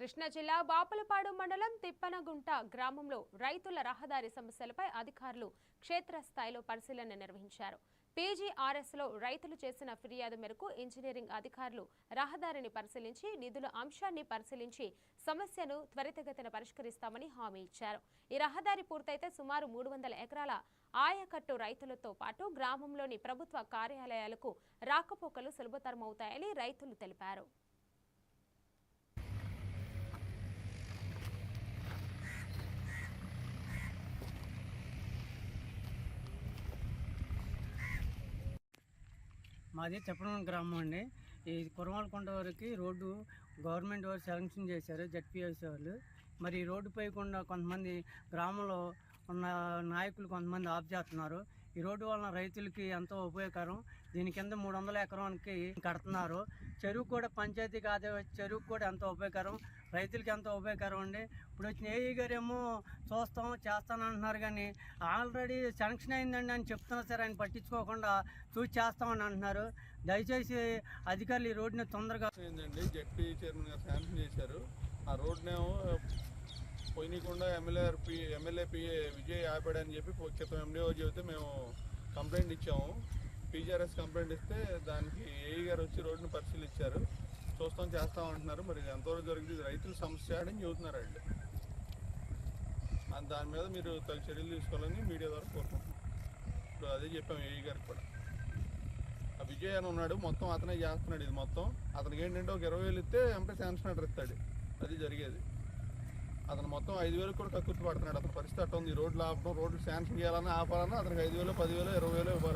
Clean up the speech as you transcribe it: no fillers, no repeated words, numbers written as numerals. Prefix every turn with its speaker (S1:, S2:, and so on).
S1: కృష్ణా జిల్లా బాపులపాడు మండలం తిప్పనగుంట గ్రామంలో రైతుల రహదారి సమస్యలపై అధికారులు క్షేత్రస్థాయిలో పరిశీలన నిర్వహించారు. పీజీఆర్ఎస్లో రైతులు చేసిన ఫిర్యాదు మేరకు ఇంజనీరింగ్ అధికారులు రహదారిని పరిశీలించి నిధుల అంశాన్ని పరిశీలించి సమస్యను త్వరితగతిన పరిష్కరిస్తామని హామీ ఇచ్చారు. ఈ రహదారి పూర్తయితే సుమారు 300 ఎకరాల ఆయకట్టు రైతులతో పాటు గ్రామంలోని ప్రభుత్వ కార్యాలయాలకు రాకపోకలు సులభతరమవుతాయని రైతులు తెలిపారు.
S2: మాది తిప్పనగుంట గ్రామం అండి. ఈ కురమాలకొండ వరకు రోడ్డు గవర్నమెంట్ వారు శాంక్షన్ చేశారు, జెడ్పీఎస్ వాళ్ళు. మరి ఈ రోడ్డుపై కూడా కొంతమంది గ్రామంలో ఉన్న నాయకులు కొంతమంది ఆఫ్ చేస్తున్నారు. ఈ రోడ్డు వలన రైతులకి ఎంతో ఉపయోగకరం. దీని కింద 300 ఎకరానికి కడుతున్నారు. చెరువు కూడా పంచాయతీకి ఆదాయ చెరువుకు కూడా ఎంతో ఉపయోగకరం, రైతులకి ఎంతో ఉపయోగకరం అండి. ఇప్పుడు వచ్చిన ఏఈ గారు ఏమో చూస్తాం చేస్తానంటున్నారు, కానీ ఆల్రెడీ శాంక్షన్ అయిందండి అని చెప్తున్నారు సార్. ఆయన పట్టించుకోకుండా చూసి చేస్తామని అంటున్నారు. దయచేసి అధికారులు ఈ రోడ్డుని తొందరగా
S3: ఏంటండి జెడ్పీ చైర్మన్ గారు శాంక్షన్ చేశారు. ఆ రోడ్నేమో పోయినకుండా ఎమ్మెల్యే పిఏ విజయ్ ఆపాడని చెప్పి క్రితం ఎండిఓ చెబితే మేము కంప్లైంట్ ఇచ్చాము. పీజీఆర్ఎస్ కంప్లైంట్ ఇస్తే దానికి ఏఈ గారు వచ్చి రోడ్డును పరిశీలించారు. చూస్తాం చేస్తాం అంటున్నారు. మరి ఎంతవరకు జరిగింది రైతుల సమస్య అని చెబుతున్నారండి. దాని మీద మీరు తగు చర్యలు తీసుకోవాలని మీడియా ద్వారా కోరుకుంటున్నాం. ఇప్పుడు అదే చెప్పాము ఏఈ గారికి కూడా. ఆ విజయ్ అని ఉన్నాడు, మొత్తం అతనే చేస్తున్నాడు. ఇది మొత్తం అతనికి ఏంటంటే ఒక 20,000 ఇస్తే ఎంపీ శాంక్షన్ ఆర్డర్ ఇస్తాడు. అది జరిగేది. అతను మొత్తం 5,000 కూడా కక్కుర్తి పడుతున్నాడు. అతని పరిస్థితి అట్ట ఉంది. రోడ్లు ఆపడం, రోడ్లు శాంక్షన్ చేయాలన్నా ఆపాలన్నా అతనికి 5,000, 10,000, 20,000 ఇవ్వాలి.